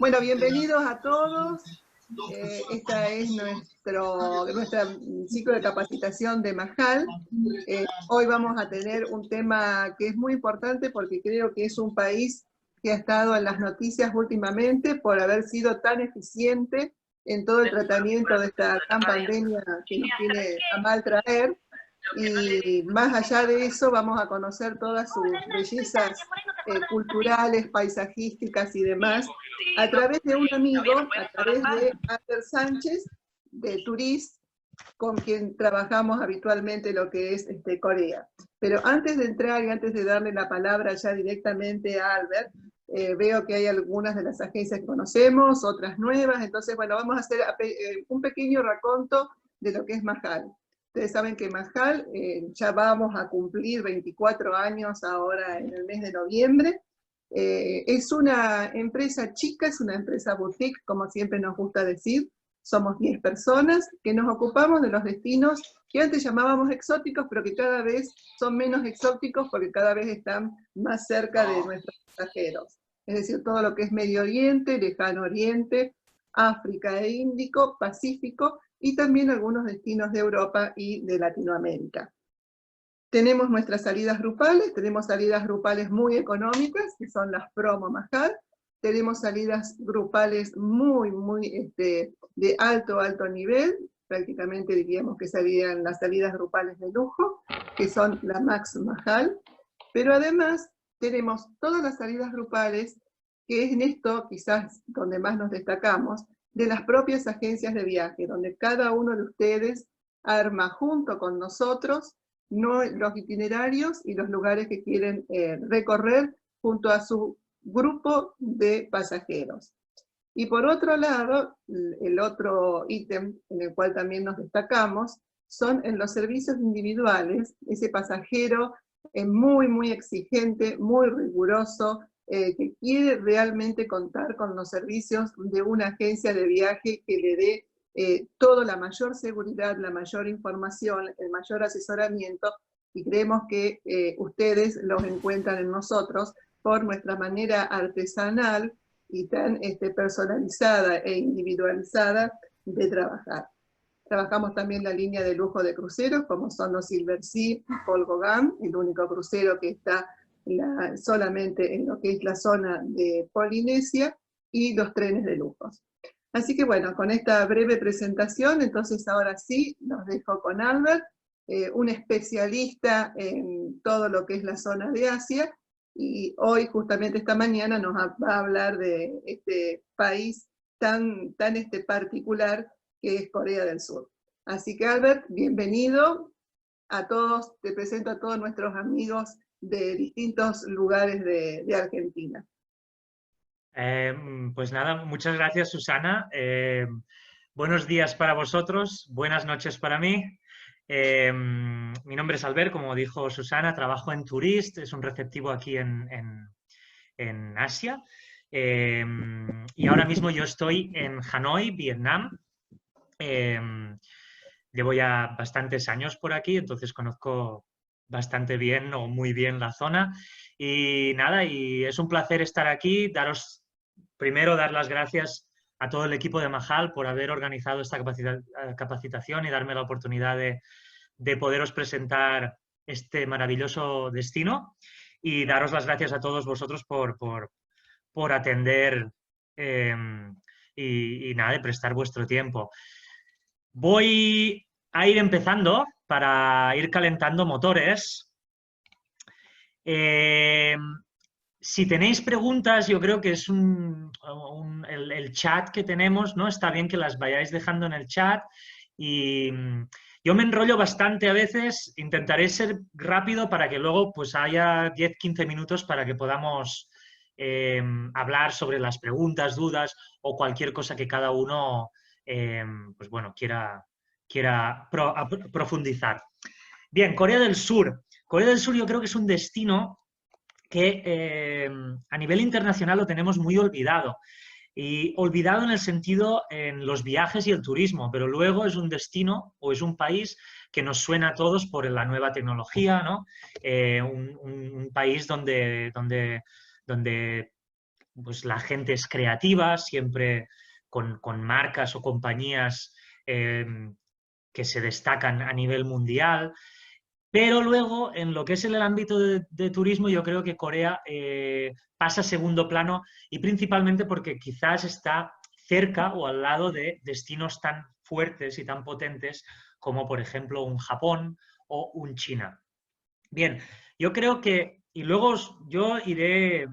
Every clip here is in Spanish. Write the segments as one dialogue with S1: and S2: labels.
S1: Bueno, bienvenidos a todos. Esta es nuestra ciclo de capacitación de Majal. Hoy vamos a tener un tema que es muy importante porque creo que es un país que ha estado en las noticias últimamente por haber sido tan eficiente en todo el tratamiento de esta gran pandemia que nos viene a mal traer. Y más allá de eso vamos a conocer todas sus bellezas culturales, paisajísticas y demás, a través de un amigo, a través de Albert Sánchez, de Turist, con quien trabajamos habitualmente lo que es Corea. Pero antes de entrar y antes de darle la palabra ya directamente a Albert, veo que hay algunas de las agencias que conocemos, otras nuevas, entonces bueno, vamos a hacer un pequeño raconto de lo que es Majal. Ustedes saben que Majal ya vamos a cumplir 24 años ahora en el mes de noviembre. Es una empresa chica, es una empresa boutique, como siempre nos gusta decir. Somos 10 personas que nos ocupamos de los destinos que antes llamábamos exóticos, pero que cada vez son menos exóticos porque cada vez están más cerca de nuestros pasajeros. Es decir, todo lo que es Medio Oriente, Lejano Oriente, África e Índico, Pacífico, y también algunos destinos de Europa y de Latinoamérica. Tenemos nuestras salidas grupales muy económicas, que son las Promo Majal. Tenemos salidas grupales muy de alto nivel, prácticamente diríamos que serían las salidas grupales de lujo, que son la Max Majal. Pero además tenemos todas las salidas grupales, que es en esto quizás donde más nos destacamos, de las propias agencias de viaje, donde cada uno de ustedes arma junto con nosotros los itinerarios y los lugares que quieren recorrer junto a su grupo de pasajeros. Y por otro lado, el otro ítem en el cual también nos destacamos son en los servicios individuales, ese pasajero muy exigente, muy riguroso, que quiere realmente contar con los servicios de una agencia de viaje que le dé toda la mayor seguridad, la mayor información, el mayor asesoramiento, y creemos que ustedes los encuentran en nosotros por nuestra manera artesanal y tan personalizada e individualizada de trabajar. Trabajamos también la línea de lujo de cruceros, como son los Silversea, Paul Gauguin, el único crucero que está solamente en lo que es la zona de Polinesia, y los trenes de lujos. Así que bueno, con esta breve presentación, entonces ahora sí, los dejo con Albert, un especialista en todo lo que es la zona de Asia, y hoy, justamente esta mañana, nos va a hablar de este país tan particular que es Corea del Sur. Así que Albert, bienvenido a todos, te presento a todos nuestros amigos de distintos lugares de Argentina.
S2: Pues nada, muchas gracias, Susana. Buenos días para vosotros, buenas noches para mí. Mi nombre es Albert, como dijo Susana, trabajo en Turist, es un receptivo aquí en Asia. Y ahora mismo yo estoy en Hanoi, Vietnam. Llevo ya bastantes años por aquí, entonces conozco bastante bien o muy bien la zona. Y nada, y es un placer estar aquí, primero dar las gracias a todo el equipo de Majal por haber organizado esta capacitación y darme la oportunidad de poderos presentar este maravilloso destino, y daros las gracias a todos vosotros por atender y nada, de prestar vuestro tiempo. Voy a ir empezando para ir calentando motores. Si tenéis preguntas, yo creo que es el chat que tenemos, ¿no? Está bien que las vayáis dejando en el chat. Y yo me enrollo bastante a veces, intentaré ser rápido para que luego pues haya 10-15 minutos para que podamos hablar sobre las preguntas, dudas o cualquier cosa que cada uno pues bueno, quiera profundizar. Bien, Corea del Sur. Corea del Sur yo creo que es un destino que a nivel internacional lo tenemos muy olvidado. Y olvidado en el sentido en los viajes y el turismo, pero luego es un destino o es un país que nos suena a todos por la nueva tecnología, ¿no? Un país donde pues la gente es creativa, siempre con marcas o compañías que se destacan a nivel mundial. Pero luego, en lo que es el ámbito de turismo, yo creo que Corea pasa a segundo plano y principalmente porque quizás está cerca o al lado de destinos tan fuertes y tan potentes como, por ejemplo, un Japón o un China. Bien, yo creo que, y luego yo iré,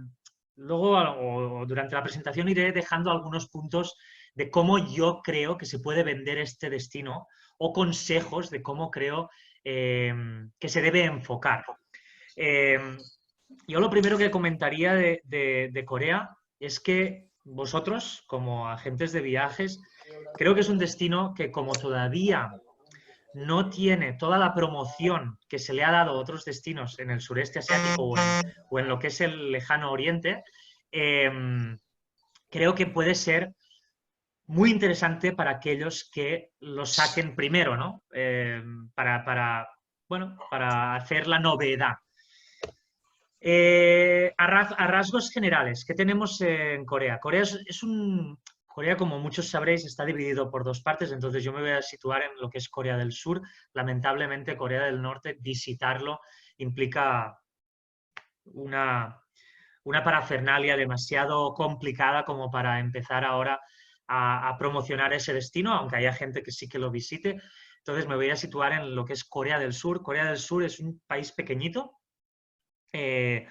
S2: luego o durante la presentación iré dejando algunos puntos de cómo yo creo que se puede vender este destino o consejos de cómo creo que se debe enfocar. Eh, yo lo primero que comentaría de Corea es que vosotros, como agentes de viajes, creo que es un destino que como todavía no tiene toda la promoción que se le ha dado a otros destinos en el sureste asiático o en lo que es el lejano oriente, eh, creo que puede ser muy interesante para aquellos que lo saquen primero, ¿no? Bueno, para hacer la novedad. A rasgos generales, ¿qué tenemos en Corea? Corea, como muchos sabréis, está dividido por dos partes, entonces yo me voy a situar en lo que es Corea del Sur. Lamentablemente, Corea del Norte, visitarlo implica una parafernalia demasiado complicada como para empezar ahora a promocionar ese destino, aunque haya gente que sí que lo visite. Entonces me voy a situar en lo que es Corea del Sur. Corea del Sur es un país pequeñito. La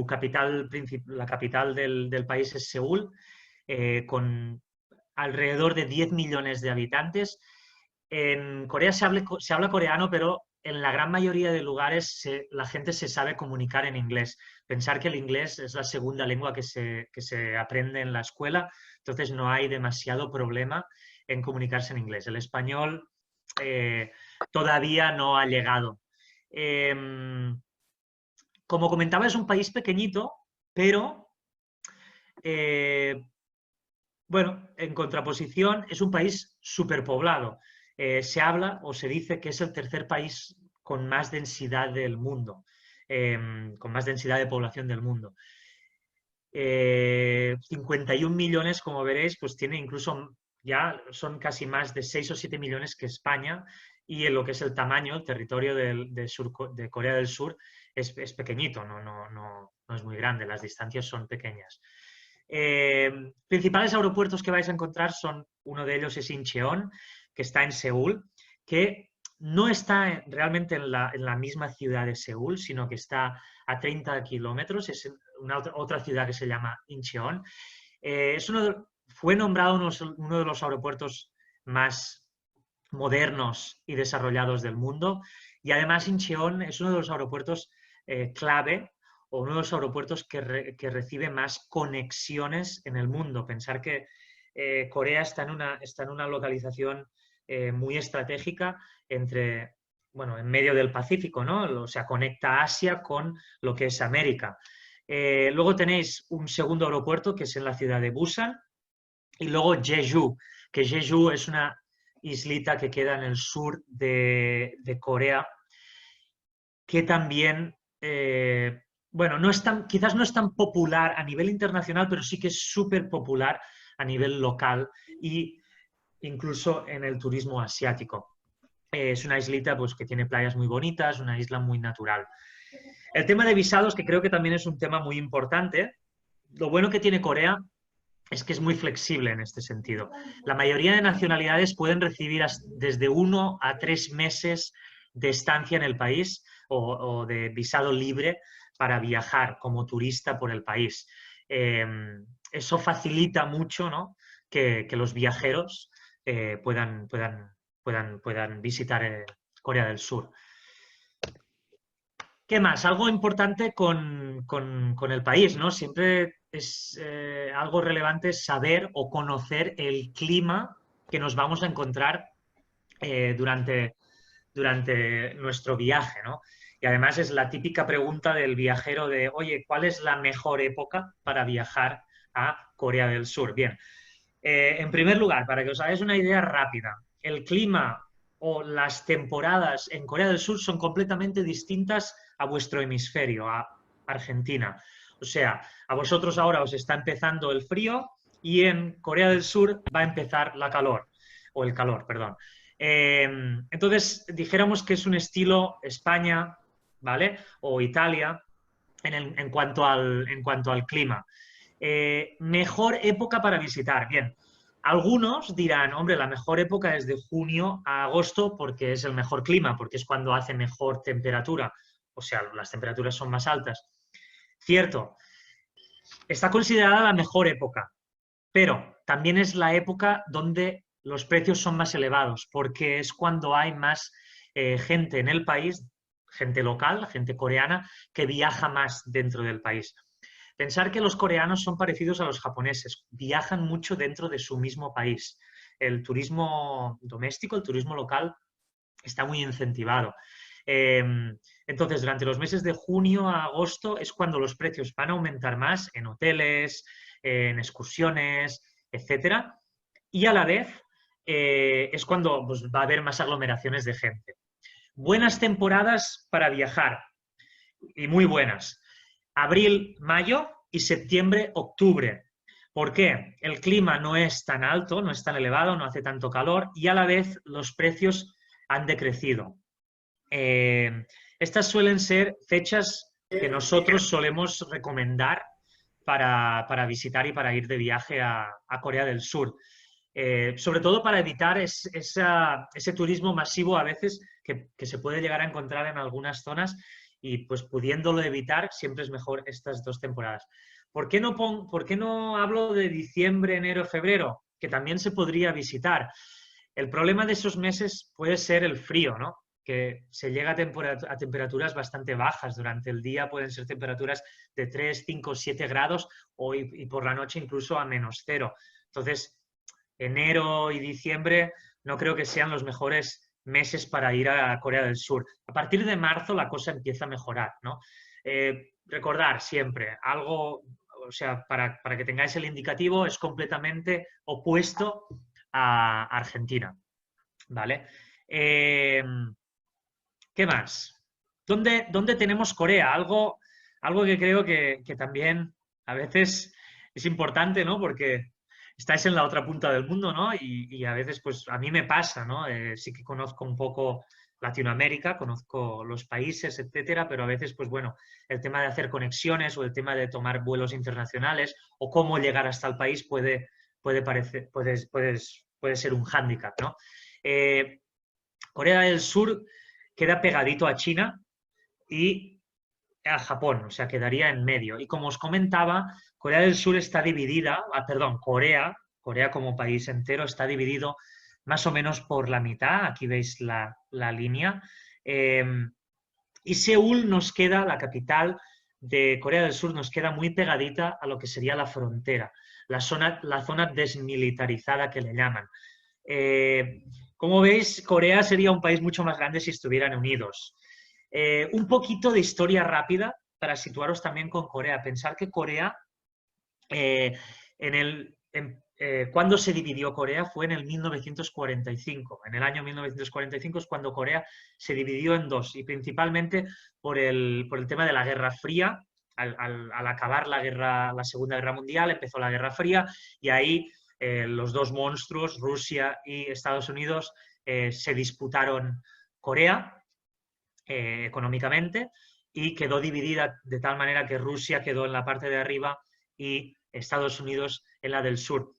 S2: capital del país es Seúl, con alrededor de 10 millones de habitantes. En Corea se habla coreano, pero en la gran mayoría de lugares la gente se sabe comunicar en inglés. Pensar que el inglés es la segunda lengua que se aprende en la escuela, entonces no hay demasiado problema en comunicarse en inglés. El español todavía no ha llegado. Como comentaba, es un país pequeñito, pero bueno, en contraposición, es un país superpoblado. Se habla o se dice que es el tercer país con más densidad del mundo, con más densidad de población del mundo. 51 millones, como veréis, pues tiene incluso, ya son casi más de 6 o 7 millones que España, y en lo que es el tamaño, el territorio de Corea del Sur es pequeñito, no es muy grande, las distancias son pequeñas. Principales aeropuertos que vais a encontrar son, uno de ellos es Incheon, que está en Seúl, que no está realmente en la misma ciudad de Seúl, sino que está a 30 kilómetros, es otra ciudad que se llama Incheon. Fue nombrado uno de los aeropuertos más modernos y desarrollados del mundo, y además Incheon es uno de los aeropuertos clave o uno de los aeropuertos que recibe más conexiones en el mundo. Pensar que Corea está en una localización muy estratégica en medio del Pacífico, ¿no? O sea, conecta Asia con lo que es América. Luego tenéis un segundo aeropuerto que es en la ciudad de Busan, y luego Jeju, que Jeju es una islita que queda en el sur de Corea, que también bueno, quizás no es tan popular a nivel internacional, pero sí que es súper popular a nivel local e incluso en el turismo asiático. Es una islita pues, que tiene playas muy bonitas, una isla muy natural. El tema de visados, que creo que también es un tema muy importante. Lo bueno que tiene Corea es que es muy flexible en este sentido. La mayoría de nacionalidades pueden recibir desde 1 a 3 meses de estancia en el país o de visado libre para viajar como turista por el país. Eso facilita mucho, ¿no? que los viajeros puedan visitar Corea del Sur. ¿Qué más? Algo importante con el país, ¿no? Siempre es algo relevante saber o conocer el clima que nos vamos a encontrar durante nuestro viaje, ¿no? Y además es la típica pregunta del viajero de, oye, ¿cuál es la mejor época para viajar a Corea del Sur? Bien, en primer lugar, para que os hagáis una idea rápida, el clima o las temporadas en Corea del Sur son completamente distintas a vuestro hemisferio, a Argentina. O sea, a vosotros ahora os está empezando el frío y en Corea del Sur va a empezar la calor, o el calor, perdón. Entonces, dijéramos que es un estilo España, ¿vale? O Italia en cuanto al clima. Mejor época para visitar. Bien, algunos dirán, hombre, la mejor época es de junio a agosto porque es el mejor clima, porque es cuando hace mejor temperatura. O sea, las temperaturas son más altas. Cierto, está considerada la mejor época, pero también es la época donde los precios son más elevados, porque es cuando hay más gente en el país, gente local, gente coreana, que viaja más dentro del país. Pensar que los coreanos son parecidos a los japoneses, viajan mucho dentro de su mismo país. El turismo doméstico, el turismo local, está muy incentivado. Entonces, durante los meses de junio a agosto es cuando los precios van a aumentar más en hoteles, en excursiones, etcétera, y a la vez es cuando pues, va a haber más aglomeraciones de gente. Buenas temporadas para viajar, y muy buenas. Abril, mayo y septiembre, octubre. ¿Por qué? El clima no es tan alto, no es tan elevado, no hace tanto calor y a la vez los precios han decrecido. Estas suelen ser fechas que nosotros solemos recomendar para visitar y para ir de viaje a Corea del Sur. Sobre todo para evitar ese turismo masivo a veces que se puede llegar a encontrar en algunas zonas y pues pudiéndolo evitar siempre es mejor estas dos temporadas. ¿Por qué no hablo de diciembre, enero, febrero? Que también se podría visitar. El problema de esos meses puede ser el frío, ¿no? Que se llega a temperaturas bastante bajas. Durante el día pueden ser temperaturas de 3, 5, 7 grados y por la noche incluso a -0. Entonces, enero y diciembre no creo que sean los mejores meses para ir a Corea del Sur. A partir de marzo la cosa empieza a mejorar, ¿no? Recordar siempre, algo, o sea, para que tengáis el indicativo, es completamente opuesto a Argentina, ¿vale? ¿Qué más? ¿Dónde tenemos Corea? Algo que creo que también a veces es importante, ¿no? Porque estáis en la otra punta del mundo, ¿no? Y a veces, pues, a mí me pasa, ¿no? Sí que conozco un poco Latinoamérica, conozco los países, etcétera, pero a veces, pues bueno, el tema de hacer conexiones o el tema de tomar vuelos internacionales o cómo llegar hasta el país puede ser un hándicap, ¿no? Corea del Sur queda pegadito a China y a Japón, o sea, quedaría en medio. Y como os comentaba, Corea del Sur está dividida, Corea como país entero está dividido más o menos por la mitad, aquí veis la línea, y Seúl nos queda, la capital de Corea del Sur, nos queda muy pegadita a lo que sería la frontera, la zona desmilitarizada que le llaman. Como veis, Corea sería un país mucho más grande si estuvieran unidos. Un poquito de historia rápida para situaros también con Corea. Pensar que Corea, cuando se dividió Corea fue en el 1945. En el año 1945 es cuando Corea se dividió en dos y principalmente por el tema de la Guerra Fría. Al acabar la Segunda Guerra Mundial empezó la Guerra Fría y ahí los dos monstruos, Rusia y Estados Unidos, se disputaron Corea económicamente y quedó dividida de tal manera que Rusia quedó en la parte de arriba y Estados Unidos en la del sur.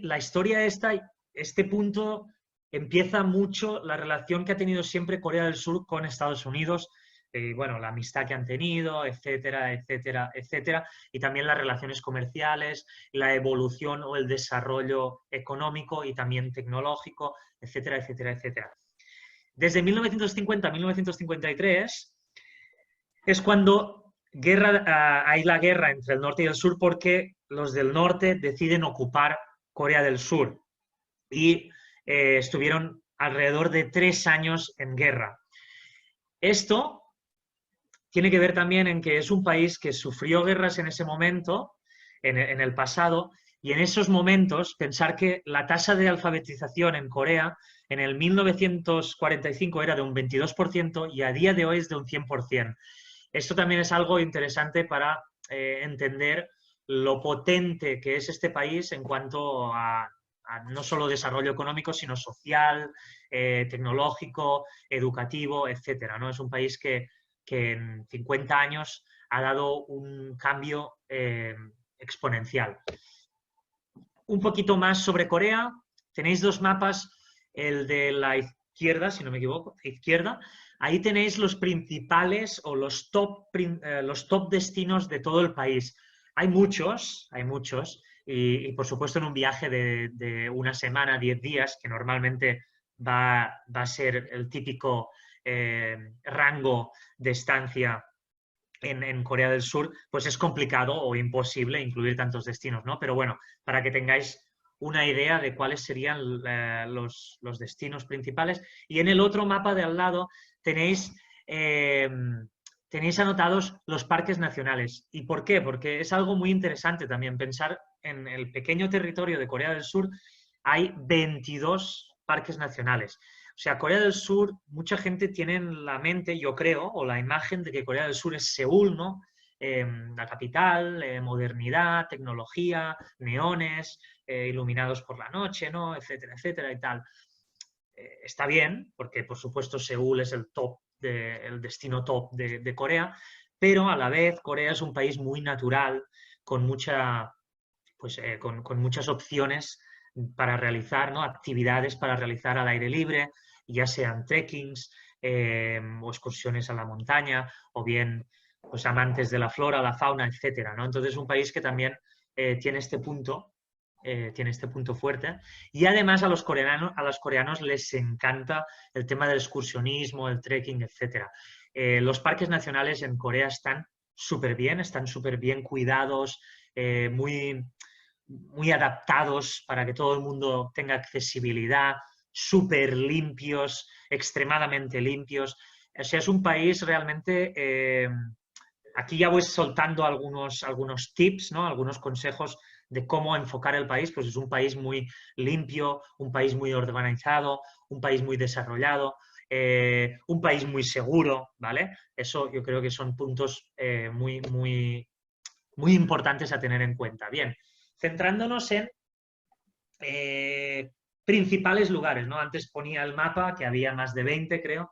S2: La historia este punto empieza mucho la relación que ha tenido siempre Corea del Sur con Estados Unidos, bueno, la amistad que han tenido, etcétera, etcétera, etcétera, y también las relaciones comerciales, la evolución o el desarrollo económico y también tecnológico, etcétera, etcétera, etcétera. Desde 1950 a 1953 es cuando hay la guerra entre el norte y el sur porque los del norte deciden ocupar Corea del Sur y estuvieron alrededor de 3 años en guerra. Esto tiene que ver también en que es un país que sufrió guerras en ese momento, en el pasado, y en esos momentos pensar que la tasa de alfabetización en Corea en el 1945 era de un 22% y a día de hoy es de un 100%. Esto también es algo interesante para entender lo potente que es este país en cuanto a no solo desarrollo económico, sino social, tecnológico, educativo, etcétera, ¿no? Es un país que en 50 años ha dado un cambio exponencial. Un poquito más sobre Corea. Tenéis dos mapas, el de la izquierda, si no me equivoco, izquierda. Ahí tenéis los principales o los top destinos de todo el país. Hay muchos, y por supuesto en un viaje de una semana, 10 días, que normalmente va a ser el típico rango de estancia en Corea del Sur, pues es complicado o imposible incluir tantos destinos, ¿no? Pero bueno, para que tengáis una idea de cuáles serían los destinos principales. Y en el otro mapa de al lado tenéis anotados los parques nacionales. ¿Y por qué? Porque es algo muy interesante también pensar en el pequeño territorio de Corea del Sur. Hay 22 parques nacionales. O sea, Corea del Sur, mucha gente tiene en la mente, yo creo, o la imagen de que Corea del Sur es Seúl, ¿no? La capital, modernidad, tecnología, neones, iluminados por la noche, ¿no? Etcétera, etcétera y tal. Está bien, porque por supuesto Seúl es el destino top de Corea, pero a la vez Corea es un país muy natural, con con muchas opciones para realizar, ¿no? Actividades para realizar al aire libre, ya sean trekkings o excursiones a la montaña, o bien pues, amantes de la flora, la fauna, etcétera, ¿no? Entonces es un país que también tiene este punto fuerte. Y además a los coreanos les encanta el tema del excursionismo, el trekking, etcétera. Los parques nacionales en Corea están súper bien cuidados, muy adaptados para que todo el mundo tenga accesibilidad, súper limpios, extremadamente limpios. O sea, es un país realmente... aquí ya voy soltando algunos tips, ¿no? Algunos consejos de cómo enfocar el país. Pues es un país muy limpio, un país muy organizado, un país muy desarrollado, un país muy seguro, ¿vale? Eso yo creo que son puntos muy importantes a tener en cuenta. Bien, centrándonos en principales lugares, ¿no? Antes ponía el mapa, que había más de 20, creo.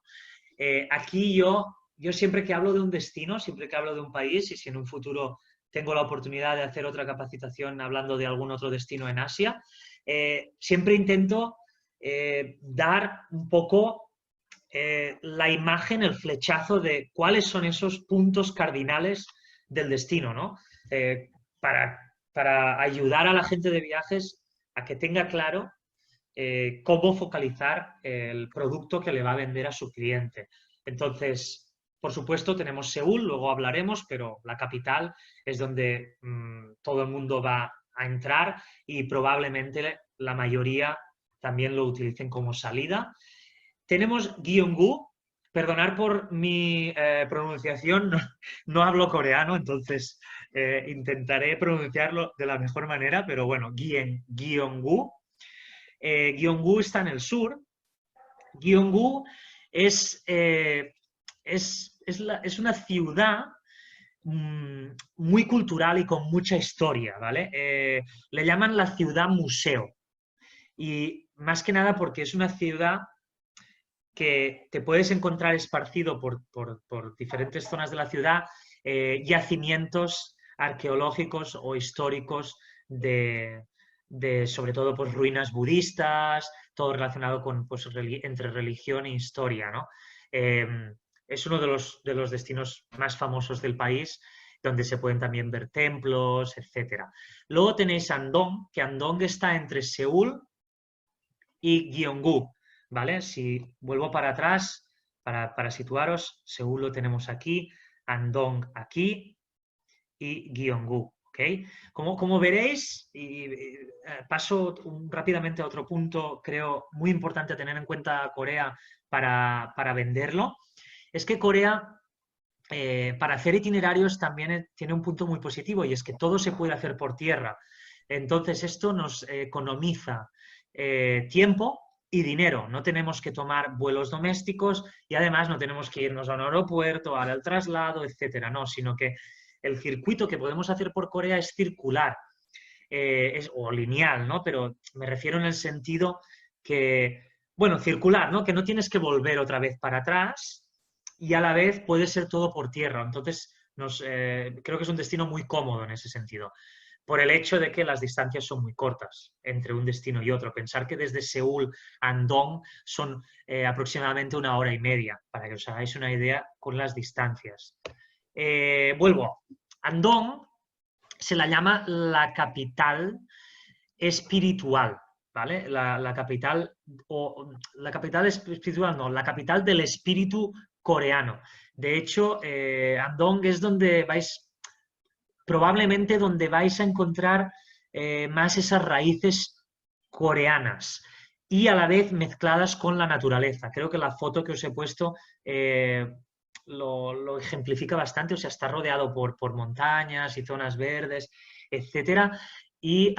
S2: Aquí yo siempre que hablo de un destino, siempre que hablo de un país, y si en un futuro tengo la oportunidad de hacer otra capacitación hablando de algún otro destino en Asia, siempre intento dar un poco la imagen, el flechazo de cuáles son esos puntos cardinales del destino, ¿no? Para ayudar a la gente de viajes a que tenga claro cómo focalizar el producto que le va a vender a su cliente. Entonces, por supuesto, tenemos Seúl, luego hablaremos, pero la capital es donde todo el mundo va a entrar y probablemente la mayoría también lo utilicen como salida. Tenemos Gyeonggu. Perdonar por mi pronunciación, no hablo coreano, entonces intentaré pronunciarlo de la mejor manera, pero bueno, Gyeonggu. Gyeonggu está en el sur. Gyeonggu es una ciudad muy cultural y con mucha historia, ¿vale? Le llaman la ciudad museo. Y más que nada porque es una ciudad que te puedes encontrar esparcido por diferentes zonas de la ciudad, yacimientos arqueológicos o históricos sobre todo pues, ruinas budistas, todo relacionado con, pues, entre religión e historia, ¿no? Es uno de los destinos más famosos del país, donde se pueden también ver templos, etc. Luego tenéis Andong, que Andong está entre Seúl y Gyeonggu, ¿vale? Si vuelvo para atrás, para situaros, Seúl lo tenemos aquí, Andong aquí y Gyeonggu. ¿Okay? Como veréis, y paso rápidamente a otro punto, creo, muy importante tener en cuenta Corea para venderlo, es que Corea, para hacer itinerarios, también tiene un punto muy positivo, y es que todo se puede hacer por tierra. Entonces, esto nos economiza tiempo y dinero. No tenemos que tomar vuelos domésticos y además no tenemos que irnos a un aeropuerto, al traslado, etcétera, no, sino que el circuito que podemos hacer por Corea es circular, o lineal, ¿no? Pero me refiero en el sentido que, bueno, circular, ¿no? Que no tienes que volver otra vez para atrás y a la vez puede ser todo por tierra. Entonces, creo que es un destino muy cómodo en ese sentido, por el hecho de que las distancias son muy cortas entre un destino y otro. Pensar que desde Seúl a Andong son aproximadamente 1 hora y media, para que os hagáis una idea con las distancias. Vuelvo. Andong se la llama la capital espiritual, ¿vale? La capital espiritual, no, la capital del espíritu coreano. De hecho, Andong es donde probablemente donde vais a encontrar más esas raíces coreanas y a la vez mezcladas con la naturaleza. Creo que la foto que os he puesto lo ejemplifica bastante, o sea, está rodeado por montañas y zonas verdes, etcétera. Y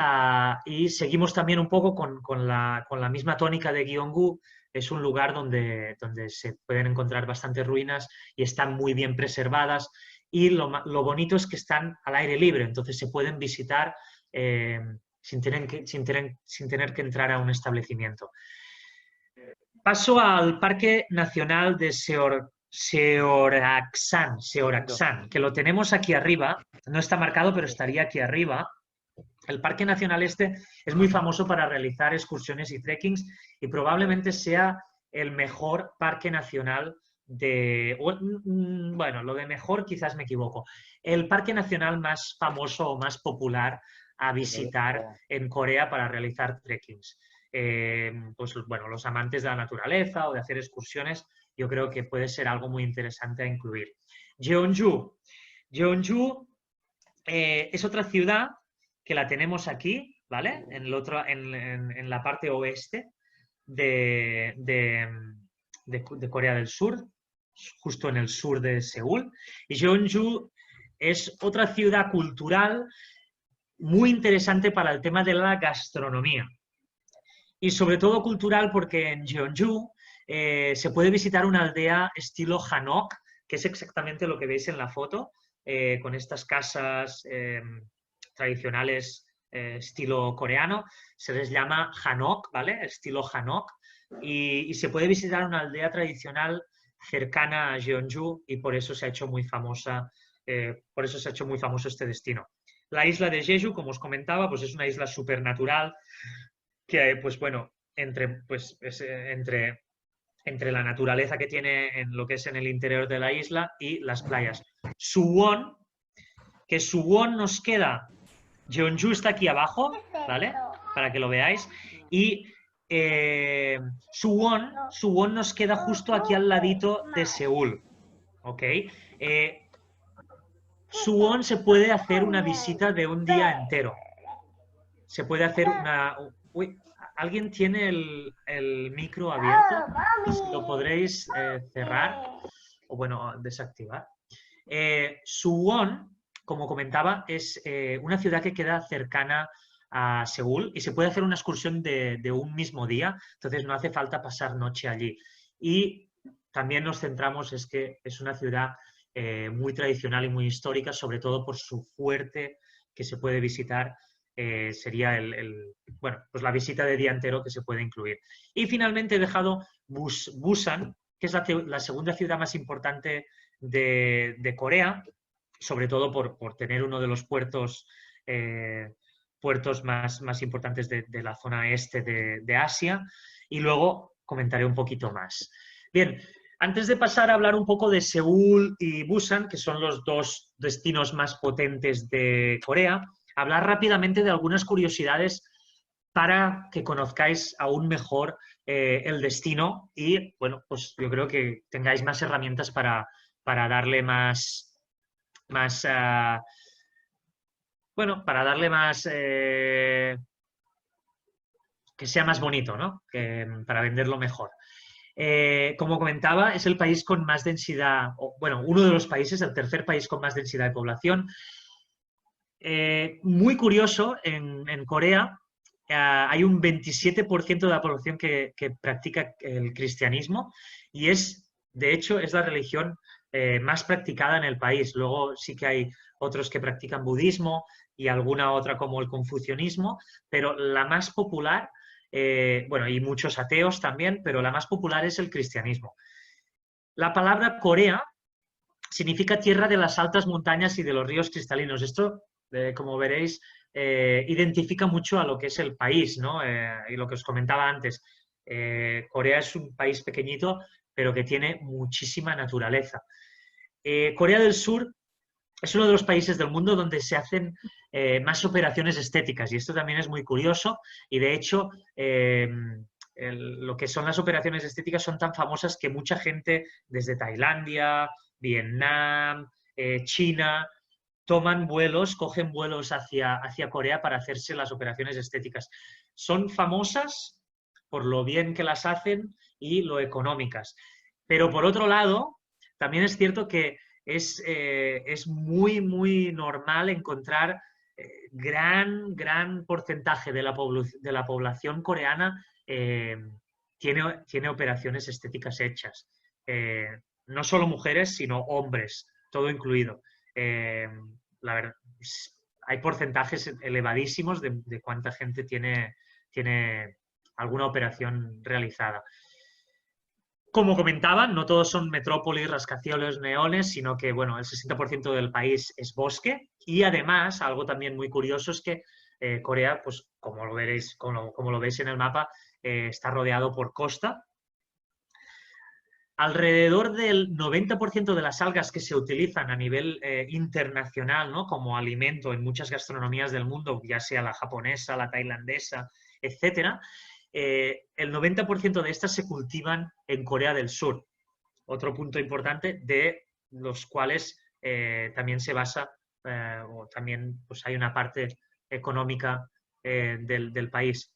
S2: seguimos también un poco con la misma tónica de Gyeonggu. Es un lugar donde se pueden encontrar bastantes ruinas y están muy bien preservadas. Y lo bonito es que están al aire libre, entonces se pueden visitar sin tener que entrar a un establecimiento. Paso al Parque Nacional de Seoraksan, que lo tenemos aquí arriba. No está marcado, pero estaría aquí arriba. El Parque Nacional este es muy famoso para realizar excursiones y trekkings y probablemente sea el mejor parque nacional bueno, lo de mejor quizás me equivoco. El parque nacional más famoso o más popular a visitar en Corea para realizar trekkings. Pues bueno, los amantes de la naturaleza o de hacer excursiones, yo creo que puede ser algo muy interesante a incluir. Jeonju. Jeonju es otra ciudad que la tenemos aquí, ¿vale? En la parte oeste de Corea del Sur, justo en el sur de Seúl. Y Jeonju es otra ciudad cultural muy interesante para el tema de la gastronomía. Y sobre todo cultural porque en Jeonju se puede visitar una aldea estilo Hanok, que es exactamente lo que veis en la foto, con estas casas tradicionales estilo coreano. Se les llama Hanok, ¿vale? Estilo Hanok. Y se puede visitar una aldea tradicional cercana a Jeonju y por eso se ha hecho muy famoso este destino. La isla de Jeju, como os comentaba, pues es una isla supernatural que, pues bueno, entre la naturaleza que tiene en lo que es en el interior de la isla y las playas. Suwon, que Suwon nos queda, Jeonju está aquí abajo, ¿vale? Para que lo veáis. Y Suwon nos queda justo aquí al ladito de Seúl, ¿ok? Suwon se puede hacer una visita de un día entero. Se puede hacer una... Uy, ¿alguien tiene el micro abierto? ¿Lo podréis cerrar? O bueno, desactivar. Suwon, como comentaba, es una ciudad que queda cercana a Seúl y se puede hacer una excursión de un mismo día, entonces no hace falta pasar noche allí. Y también nos centramos, es que es una ciudad muy tradicional y muy histórica, sobre todo por su fuerte que se puede visitar. Sería bueno, pues la visita de día entero que se puede incluir. Y finalmente he dejado Busan, que es la segunda ciudad más importante de Corea, sobre todo por tener uno de los puertos más importantes de la zona este de Asia, y luego comentaré un poquito más. Bien, antes de pasar a hablar un poco de Seúl y Busan, que son los dos destinos más potentes de Corea, hablar rápidamente de algunas curiosidades para que conozcáis aún mejor el destino y, bueno, pues yo creo que tengáis más herramientas para darle que sea más bonito, ¿no? Para venderlo mejor. Como comentaba, es el país con más densidad, uno de los países, el tercer país con más densidad de población. Muy curioso, en Corea hay un 27% de la población que practica el cristianismo y de hecho, es la religión más practicada en el país. Luego sí que hay otros que practican budismo y alguna otra como el confucianismo, pero la más popular, bueno, y muchos ateos también, pero la más popular es el cristianismo. La palabra Corea significa tierra de las altas montañas y de los ríos cristalinos. Esto, como veréis, identifica mucho a lo que es el país, ¿no? Y lo que os comentaba antes. Corea es un país pequeñito, pero que tiene muchísima naturaleza. Corea del Sur es uno de los países del mundo donde se hacen más operaciones estéticas y esto también es muy curioso y de hecho lo que son las operaciones estéticas son tan famosas que mucha gente desde Tailandia, Vietnam, China, toman vuelos, cogen vuelos hacia Corea para hacerse las operaciones estéticas. Son famosas por lo bien que las hacen y lo económicas. Pero por otro lado, también es cierto que es muy, muy normal encontrar gran porcentaje de la población coreana tiene operaciones estéticas hechas. No solo mujeres, sino hombres, todo incluido. La verdad, hay porcentajes elevadísimos de cuánta gente tiene alguna operación realizada. Como comentaba, no todos son metrópolis, rascacielos, neones, sino que bueno, el 60% del país es bosque y además, algo también muy curioso es que Corea, pues como lo veréis, como lo veis en el mapa, está rodeado por costa. Alrededor del 90% de las algas que se utilizan a nivel internacional, ¿no? Como alimento en muchas gastronomías del mundo, ya sea la japonesa, la tailandesa, etcétera, el 90% de estas se cultivan en Corea del Sur. Otro punto importante de los cuales también se basa, o también pues, hay una parte económica del país.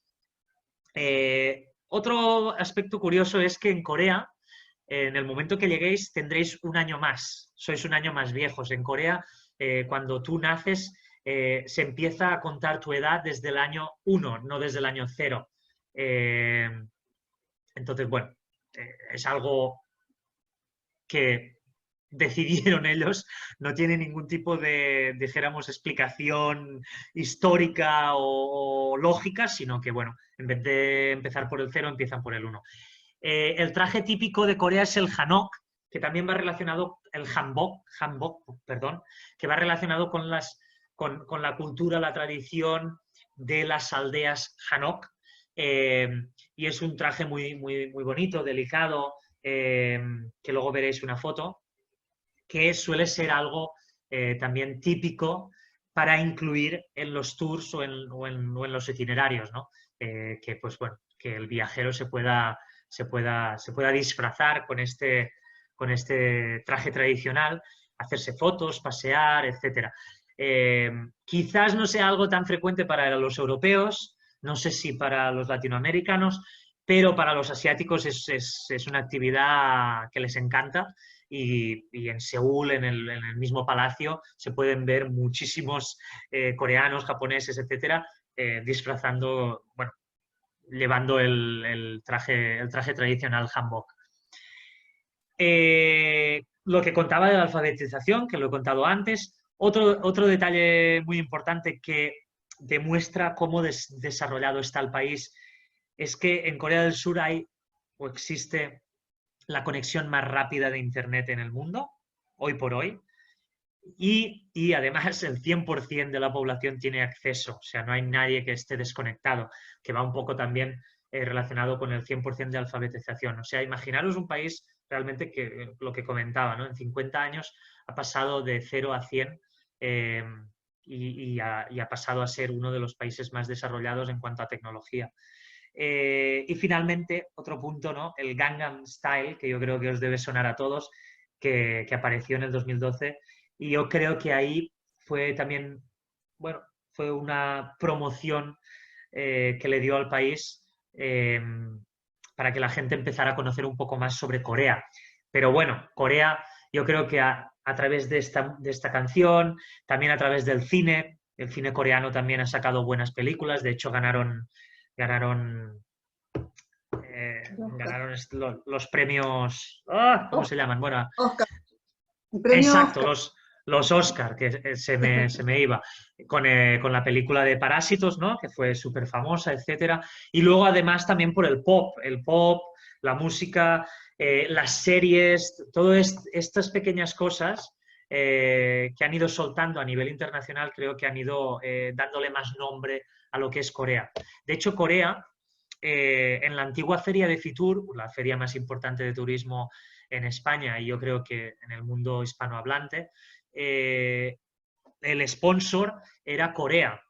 S2: Otro aspecto curioso es que en Corea, en el momento que lleguéis, tendréis un año más, sois un año más viejos. En Corea, cuando tú naces, se empieza a contar tu edad desde el año 1, no desde el año 0. Entonces, bueno, es algo que decidieron ellos, no tiene ningún tipo de, dijéramos, explicación histórica o lógica, sino que, bueno, en vez de empezar por el 0, empiezan por el 1. El traje típico de Corea es el hanok, que también va relacionado, el hanbok, perdón, que va relacionado con la cultura, la tradición de las aldeas hanok, y es un traje muy, muy, muy bonito, delicado, que luego veréis una foto, que suele ser algo también típico para incluir en los tours o en los itinerarios, ¿no? Que, pues, bueno, que el viajero se pueda disfrazar con este traje tradicional, hacerse fotos, pasear, etc. Quizás no sea algo tan frecuente para los europeos, no sé si para los latinoamericanos, pero para los asiáticos es una actividad que les encanta y en Seúl, en el mismo palacio, se pueden ver muchísimos coreanos, japoneses, etcétera, disfrazando, bueno, llevando el traje tradicional hanbok. Lo que contaba de la alfabetización, que lo he contado antes, otro detalle muy importante que demuestra cómo desarrollado está el país es que en Corea del Sur hay o existe la conexión más rápida de Internet en el mundo, hoy por hoy, y además el 100% de la población tiene acceso, o sea, no hay nadie que esté desconectado, que va un poco también relacionado con el 100% de alfabetización. O sea, imaginaros un país realmente que, lo que comentaba, ¿no? En 50 años ha pasado de 0 a 100 y ha pasado a ser uno de los países más desarrollados en cuanto a tecnología. Y finalmente, otro punto, ¿no? El Gangnam Style, que yo creo que os debe sonar a todos, que apareció en el 2012. Y yo creo que ahí fue también, bueno, fue una promoción que le dio al país para que la gente empezara a conocer un poco más sobre Corea. Pero bueno, Corea, yo creo que a través de esta canción, también a través del cine, el cine coreano también ha sacado buenas películas, de hecho ganaron los premios, ¿cómo se llaman? Bueno,
S1: Oscar. Premio
S2: exacto,
S1: Oscar.
S2: los Oscar, que se me iba, con la película de Parásitos, ¿no? Que fue súper famosa, etcétera. Y luego además también por el pop, la música, las series, todas estas pequeñas cosas que han ido soltando a nivel internacional, creo que han ido dándole más nombre a lo que es Corea. De hecho, Corea, en la antigua feria de Fitur, la feria más importante de turismo en España y yo creo que en el mundo hispanohablante, el sponsor era Corea.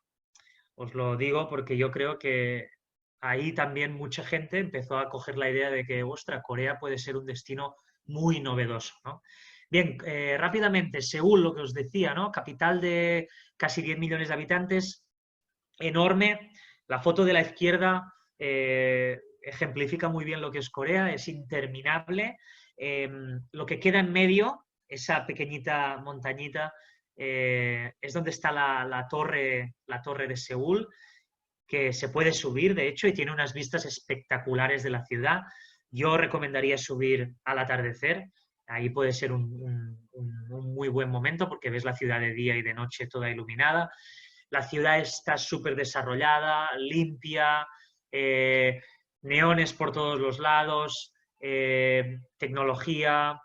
S2: Os lo digo porque yo creo que ahí también mucha gente empezó a coger la idea de que, ostras, Corea puede ser un destino muy novedoso, ¿no? Bien, rápidamente, Seúl, lo que os decía, ¿no? Capital de casi 10 millones de habitantes, enorme. La foto de la izquierda ejemplifica muy bien lo que es Corea, es interminable. Lo que queda en medio, esa pequeñita montañita, es donde está la torre de Seúl, que se puede subir, de hecho, y tiene unas vistas espectaculares de la ciudad. Yo recomendaría subir al atardecer. Ahí puede ser un muy buen momento porque ves la ciudad de día y de noche toda iluminada. La ciudad está súper desarrollada, limpia, neones por todos los lados, tecnología.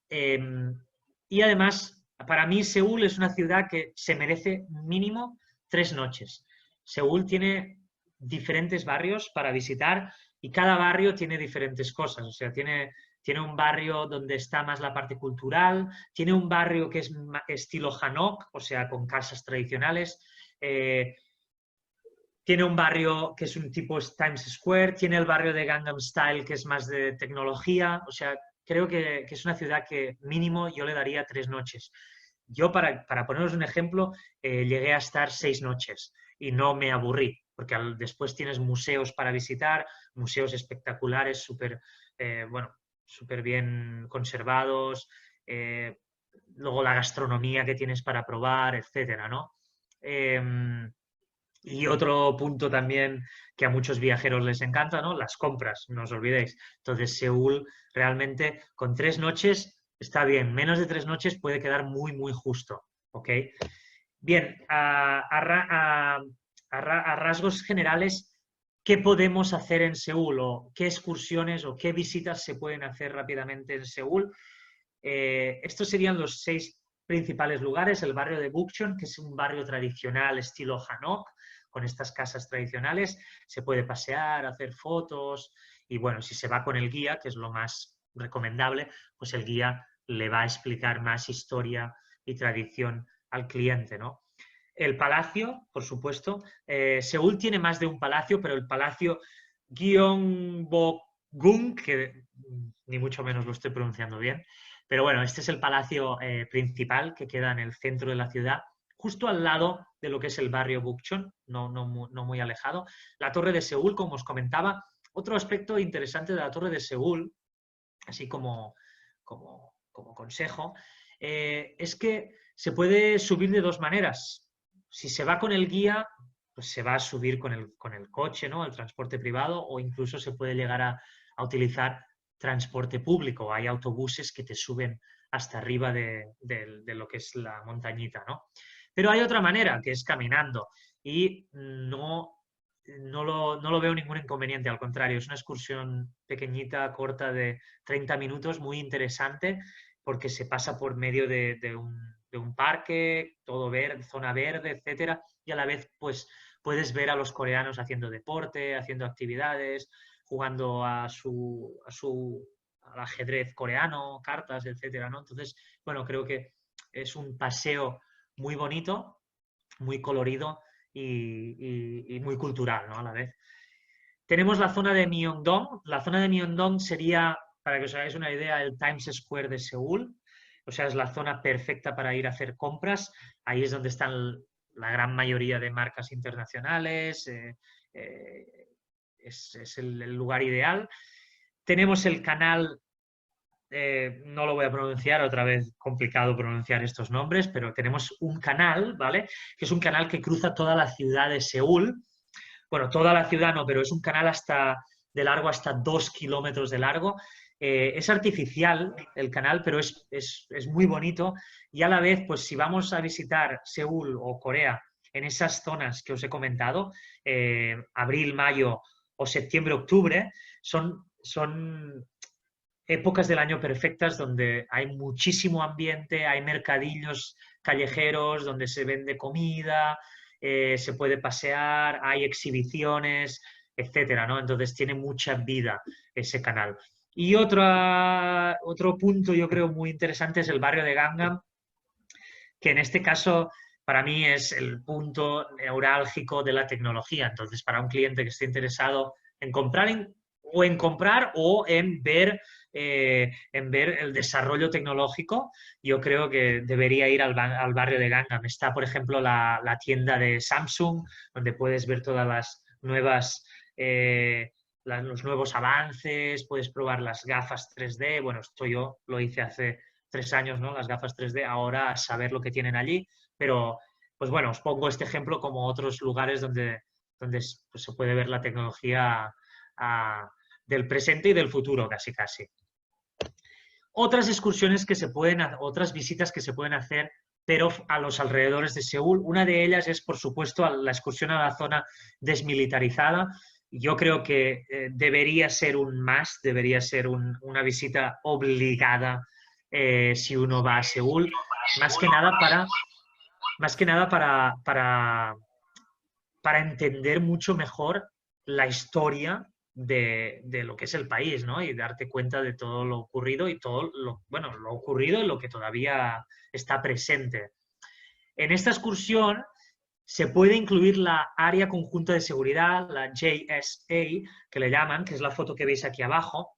S2: Y además, para mí, Seúl es una ciudad que se merece mínimo 3 noches. Seúl tiene diferentes barrios para visitar y cada barrio tiene diferentes cosas. O sea, tiene un barrio donde está más la parte cultural, tiene un barrio que es estilo Hanok, o sea, con casas tradicionales, tiene un barrio que es un tipo Times Square, tiene el barrio de Gangnam Style, que es más de tecnología, o sea, creo que es una ciudad que mínimo yo le daría 3 noches. Yo, para poneros un ejemplo, llegué a estar 6 noches y no me aburrí, porque después tienes museos para visitar, museos espectaculares, súper bueno, súper bien conservados, luego la gastronomía que tienes para probar, etcétera, ¿no? Y otro punto también que a muchos viajeros les encanta, ¿no? Las compras, no os olvidéis. Entonces, Seúl realmente con 3 noches está bien, menos de 3 noches puede quedar muy, muy justo, ¿ok? Bien, a rasgos generales, ¿qué podemos hacer en Seúl? ¿O qué excursiones o qué visitas se pueden hacer rápidamente en Seúl? Estos serían los 6 principales lugares. El barrio de Bukchon, que es un barrio tradicional estilo Hanok, con estas casas tradicionales. Se puede pasear, hacer fotos y bueno, si se va con el guía, que es lo más recomendable, pues el guía le va a explicar más historia y tradición al cliente, ¿no? El palacio, por supuesto. Seúl tiene más de un palacio, pero el palacio Gyeongbokgung, que ni mucho menos lo estoy pronunciando bien, pero bueno, este es el palacio principal que queda en el centro de la ciudad, justo al lado de lo que es el barrio Bukchon, no muy alejado. La Torre de Seúl, como os comentaba, otro aspecto interesante de la Torre de Seúl, así como consejo, es que se puede subir de 2 maneras. Si se va con el guía, pues se va a subir con el coche, ¿no? El transporte privado, o incluso se puede llegar a utilizar transporte público. Hay autobuses que te suben hasta arriba de lo que es la montañita, ¿no? Pero hay otra manera, que es caminando. Y no lo veo ningún inconveniente, al contrario, es una excursión pequeñita, corta, de 30 minutos, muy interesante, porque se pasa por medio de un parque, todo verde, zona verde, etcétera, y a la vez pues puedes ver a los coreanos haciendo deporte, haciendo actividades, jugando al ajedrez coreano, cartas, etcétera, ¿no? Entonces, bueno, creo que es un paseo muy bonito, muy colorido y muy cultural, ¿no? A la vez. Tenemos la zona de Myeongdong. La zona de Myeongdong sería, para que os hagáis una idea, el Times Square de Seúl. O sea, es la zona perfecta para ir a hacer compras. Ahí es donde están la gran mayoría de marcas internacionales. Es el lugar ideal. Tenemos el canal, no lo voy a pronunciar, otra vez complicado pronunciar estos nombres, pero tenemos un canal, ¿vale? Que es un canal que cruza toda la ciudad de Seúl. Bueno, toda la ciudad no, pero es un canal de largo hasta 2 kilómetros de largo, Es artificial el canal, pero es muy bonito y a la vez, pues si vamos a visitar Seúl o Corea en esas zonas que os he comentado, abril, mayo o septiembre, octubre, son épocas del año perfectas donde hay muchísimo ambiente, hay mercadillos callejeros donde se vende comida, se puede pasear, hay exhibiciones, etcétera, ¿no? Entonces tiene mucha vida ese canal. Y otro punto yo creo muy interesante es el barrio de Gangnam, que en este caso para mí es el punto neurálgico de la tecnología. Entonces, para un cliente que esté interesado en comprar o en ver el desarrollo tecnológico, yo creo que debería ir al barrio de Gangnam. Está, por ejemplo, la tienda de Samsung, donde puedes ver todas las nuevas... los nuevos avances, puedes probar las gafas 3D. Bueno, esto yo lo hice hace 3 años, ¿no? Las gafas 3D, ahora a saber lo que tienen allí, pero pues bueno, os pongo este ejemplo como otros lugares donde pues, se puede ver la tecnología del presente y del futuro, casi casi. Otras excursiones que se pueden, otras visitas que se pueden hacer, pero a los alrededores de Seúl. Una de ellas es, por supuesto, la excursión a la zona desmilitarizada. Yo creo que debería ser un must, debería ser una visita obligada si uno va a Seúl, más que nada para entender mucho mejor la historia de lo que es el país, ¿no? Y darte cuenta de todo lo ocurrido y todo lo ocurrido y lo que todavía está presente. En esta excursión se puede incluir la área conjunta de seguridad, la JSA, que le llaman, que es la foto que veis aquí abajo.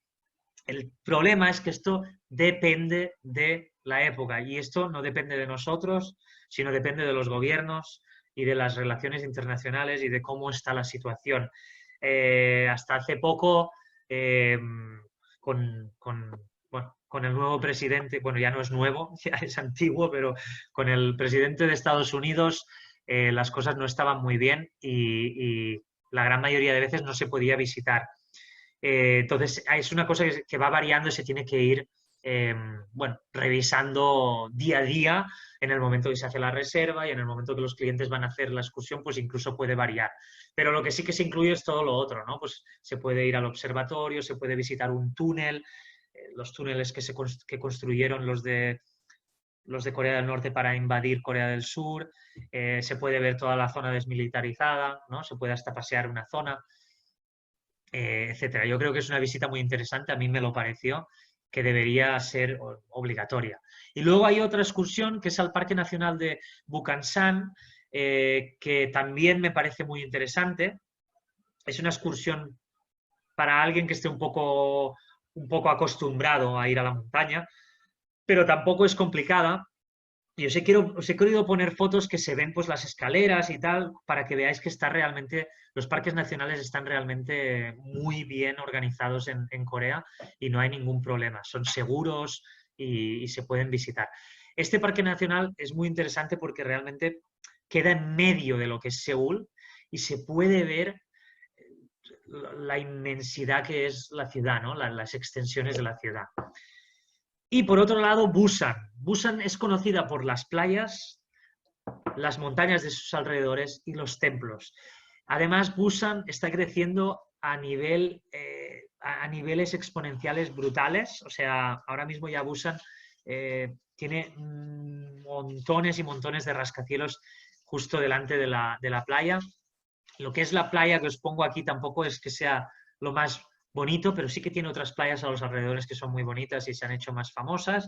S2: El problema es que esto depende de la época y esto no depende de nosotros, sino depende de los gobiernos y de las relaciones internacionales y de cómo está la situación. Hasta hace poco, con el nuevo presidente, bueno, ya no es nuevo, ya es antiguo, pero con el presidente de Estados Unidos las cosas no estaban muy bien y la gran mayoría de veces no se podía visitar. Entonces, es una cosa que va variando y se tiene que ir revisando día a día en el momento que se hace la reserva y en el momento que los clientes van a hacer la excursión, pues incluso puede variar. Pero lo que sí que se incluye es todo lo otro, ¿no? Pues se puede ir al observatorio, se puede visitar un túnel, los túneles que construyeron los de Corea del Norte para invadir Corea del Sur, se puede ver toda la zona desmilitarizada, ¿no? Se puede hasta pasear una zona. Etcétera. Yo creo que es una visita muy interesante, a mí me lo pareció que debería ser obligatoria. Y luego hay otra excursión que es al Parque Nacional de Bukhansan, que también me parece muy interesante. Es una excursión para alguien que esté un poco acostumbrado a ir a la montaña, pero tampoco es complicada. Y os he querido poner fotos que se ven pues las escaleras y tal, para que veáis que los parques nacionales están realmente muy bien organizados en Corea y no hay ningún problema. Son seguros y se pueden visitar. Este parque nacional es muy interesante porque realmente queda en medio de lo que es Seúl y se puede ver la inmensidad que es la ciudad, ¿no? Las extensiones de la ciudad. Y por otro lado, Busan. Busan es conocida por las playas, las montañas de sus alrededores y los templos. Además, Busan está creciendo a niveles exponenciales brutales. O sea, ahora mismo ya Busan tiene montones y montones de rascacielos justo delante de la playa. Lo que es la playa que os pongo aquí tampoco es que sea lo más bonito, pero sí que tiene otras playas a los alrededores que son muy bonitas y se han hecho más famosas.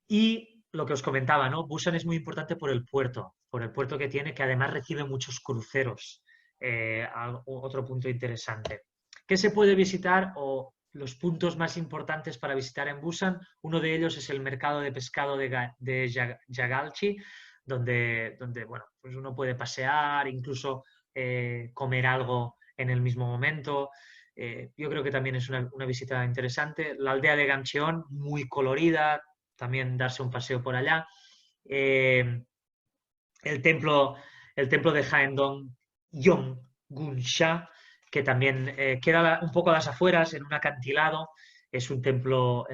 S2: Y lo que os comentaba, ¿no? Busan es muy importante por el puerto que tiene, que además recibe muchos cruceros. Otro punto interesante. ¿Qué se puede visitar o los puntos más importantes para visitar en Busan? Uno de ellos es el mercado de pescado de Jagalchi, donde bueno, pues uno puede pasear, incluso comer algo en el mismo momento. Yo creo que también es una visita interesante. La aldea de Gamcheon, muy colorida, también darse un paseo por allá. El templo de Haendong Yonggunsha, que también queda un poco a las afueras, en un acantilado. Es un templo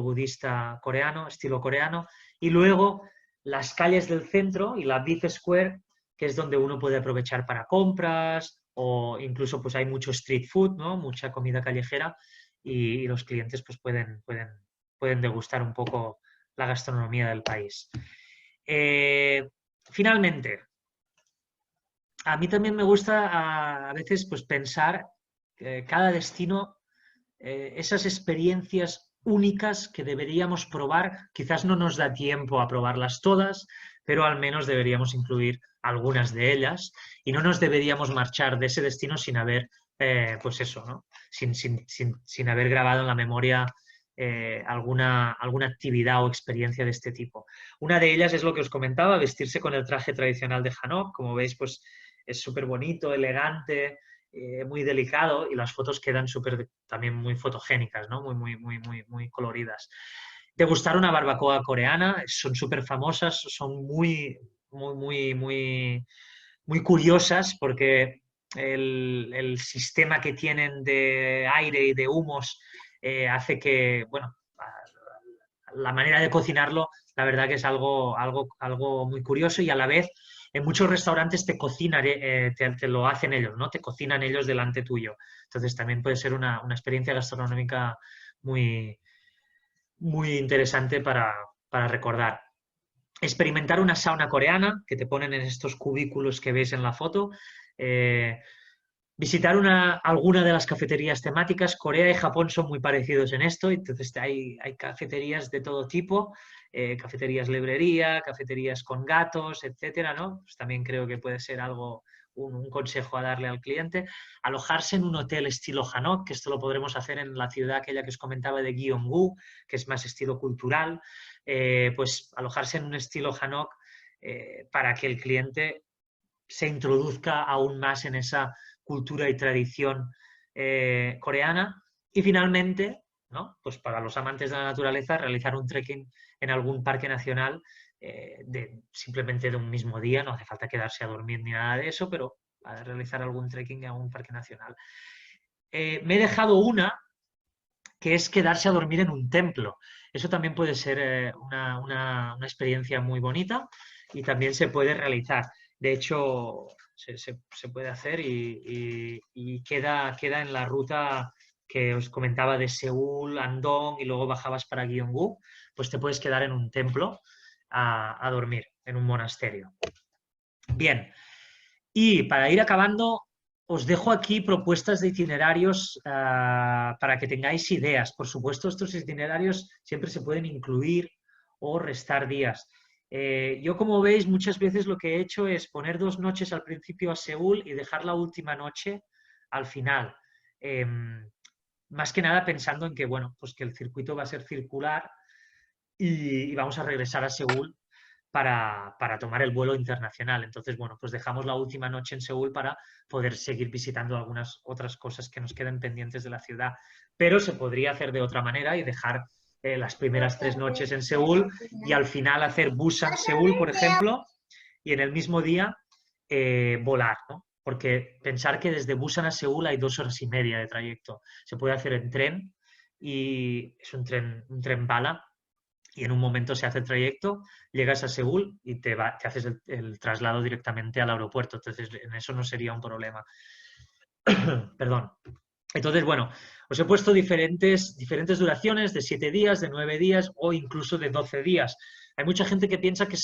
S2: budista coreano, estilo coreano. Y luego las calles del centro y la Beef Square, que es donde uno puede aprovechar para compras o incluso pues hay mucho street food, ¿no? Mucha comida callejera y los clientes pues pueden degustar un poco la gastronomía del país. Finalmente, a mí también me gusta a veces pues, pensar cada destino, esas experiencias únicas que deberíamos probar. Quizás no nos da tiempo a probarlas todas, pero al menos deberíamos incluir algunas de ellas y no nos deberíamos marchar de ese destino sin haber, pues eso, ¿no? Sin haber grabado en la memoria alguna actividad o experiencia de este tipo. Una de ellas es lo que os comentaba, vestirse con el traje tradicional de Hanok. Como veis, pues es súper bonito, elegante, muy delicado y las fotos quedan también muy fotogénicas, ¿no? Muy coloridas. Degustar una barbacoa coreana, son súper famosas, son muy curiosas porque el sistema que tienen de aire y de humos hace que, bueno, la manera de cocinarlo, la verdad que es algo muy curioso y a la vez en muchos restaurantes te cocinan, te lo hacen ellos, ¿no? Te cocinan ellos delante tuyo. Entonces también puede ser una experiencia gastronómica muy, muy interesante para recordar. Experimentar una sauna coreana, que te ponen en estos cubículos que veis en la foto. Visitar alguna de las cafeterías temáticas. Corea y Japón son muy parecidos en esto, entonces hay cafeterías de todo tipo, cafeterías librería, cafeterías con gatos, etcétera, ¿no? Pues también creo que puede ser un consejo a darle al cliente. Alojarse en un hotel estilo Hanok, que esto lo podremos hacer en la ciudad aquella que os comentaba de Gyeonggu, que es más estilo cultural, pues alojarse en un estilo Hanok para que el cliente se introduzca aún más en esa cultura y tradición coreana. Y finalmente, ¿no? Pues para los amantes de la naturaleza, realizar un trekking en algún parque nacional simplemente de un mismo día, no hace falta quedarse a dormir ni nada de eso, pero para realizar algún trekking en algún parque nacional. Me he dejado una que es quedarse a dormir en un templo. Eso también puede ser una experiencia muy bonita y también se puede realizar. De hecho, se puede hacer y queda en la ruta que os comentaba de Seúl, Andong y luego bajabas para Gyeonggu, pues te puedes quedar en un templo a dormir, en un monasterio. Bien, y para ir acabando, os dejo aquí propuestas de itinerarios para que tengáis ideas. Por supuesto, estos itinerarios siempre se pueden incluir o restar días. Yo, como veis, muchas veces lo que he hecho es poner 2 noches al principio a Seúl y dejar la última noche al final. Más que nada pensando en que, bueno, pues que el circuito va a ser circular y vamos a regresar a Seúl para tomar el vuelo internacional. Entonces, bueno, pues dejamos la última noche en Seúl para poder seguir visitando algunas otras cosas que nos queden pendientes de la ciudad. Pero se podría hacer de otra manera y dejar las primeras 3 noches en Seúl y al final hacer Busan-Seúl, por ejemplo, y en el mismo día volar, ¿no? Porque pensar que desde Busan a Seúl hay 2 horas y media de trayecto. Se puede hacer en tren y es un tren bala y en un momento se hace el trayecto, llegas a Seúl y te haces el traslado directamente al aeropuerto. Entonces, en eso no sería un problema. Perdón. Entonces, bueno, os he puesto diferentes duraciones de 7 días, de 9 días o incluso de 12 días. Hay mucha gente que piensa que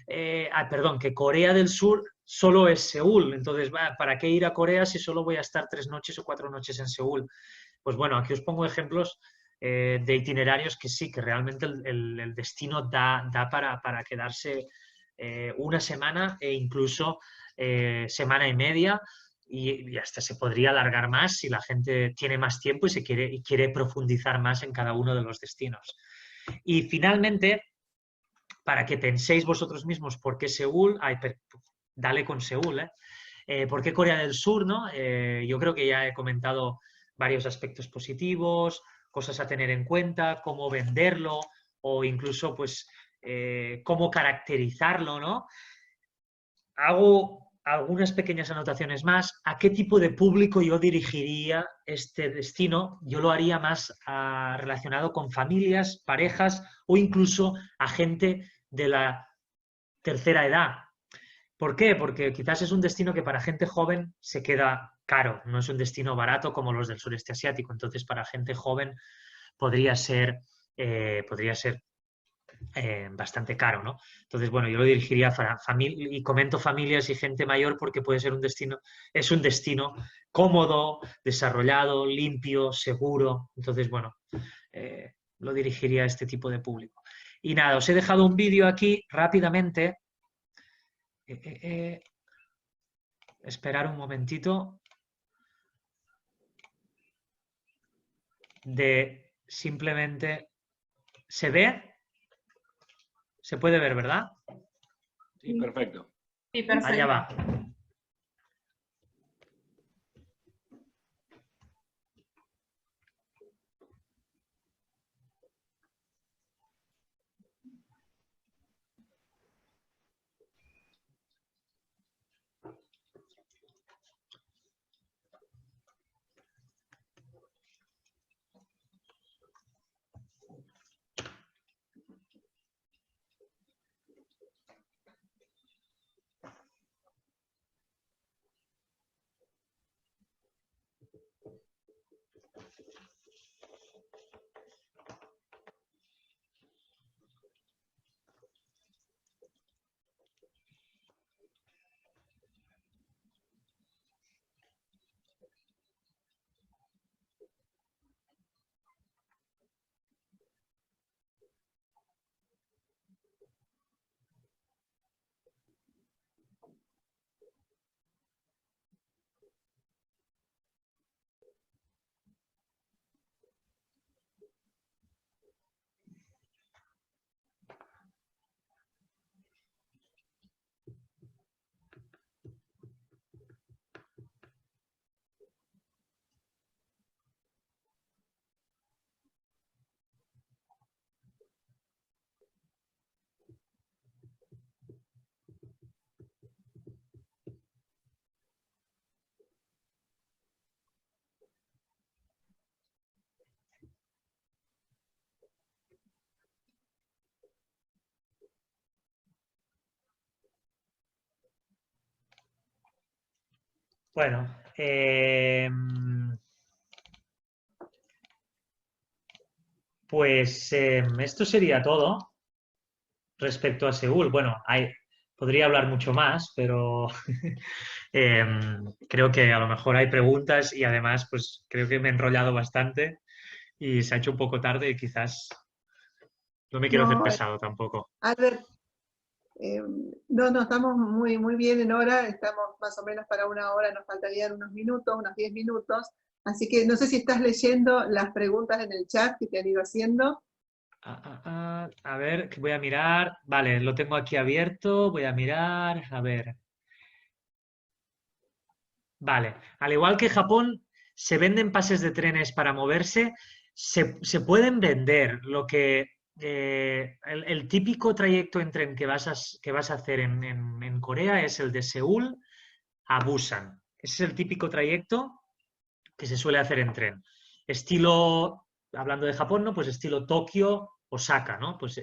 S2: que Corea del Sur solo es Seúl. Entonces, ¿para qué ir a Corea si solo voy a estar 3 noches o 4 noches en Seúl? Pues bueno, aquí os pongo ejemplos de itinerarios que sí, que realmente el destino da para quedarse una semana e incluso semana y media y hasta se podría alargar más si la gente tiene más tiempo y quiere profundizar más en cada uno de los destinos. Y finalmente, para que penséis vosotros mismos por qué Seúl, dale con Seúl, ¿por qué Corea del Sur? ¿No? Yo creo que ya he comentado varios aspectos positivos, cosas a tener en cuenta, cómo venderlo o incluso pues cómo caracterizarlo, ¿no? Hago algunas pequeñas anotaciones más. ¿A qué tipo de público yo dirigiría este destino? Yo lo haría más relacionado con familias, parejas o incluso a gente de la tercera edad. ¿Por qué? Porque quizás es un destino que para gente joven se queda caro, no es un destino barato como los del sureste asiático. Entonces, para gente joven podría ser bastante caro, ¿no? Entonces, bueno, yo lo dirigiría a familia y comento familias y gente mayor porque puede ser es un destino cómodo, desarrollado, limpio, seguro. Entonces, bueno, lo dirigiría a este tipo de público. Y nada, os he dejado un vídeo aquí rápidamente. Esperar un momentito. De simplemente... ¿Se ve? Se puede ver, ¿verdad?
S3: Sí, perfecto.
S4: Sí, perfecto.
S2: Allá va. Bueno, pues esto sería todo respecto a Seúl. Bueno, podría hablar mucho más, pero creo que a lo mejor hay preguntas y además pues creo que me he enrollado bastante y se ha hecho un poco tarde y quizás no me quiero hacer
S1: No,
S2: pesado tampoco.
S1: Albert, no, estamos muy bien en hora, estamos más o menos para una hora, nos faltarían unos minutos, unos 10 minutos, así que no sé si estás leyendo las preguntas en el chat que te han ido haciendo.
S2: A ver, que voy a mirar. Vale, lo tengo aquí abierto, voy a mirar, a ver. Vale, al igual que Japón, se venden pases de trenes para moverse, se pueden vender. Lo que el típico trayecto en tren que vas a hacer en Corea es el de Seúl a Busan. Ese es el típico trayecto que se suele hacer en tren. Estilo, hablando de Japón, ¿no? Pues estilo Tokio, Osaka, ¿no? Pues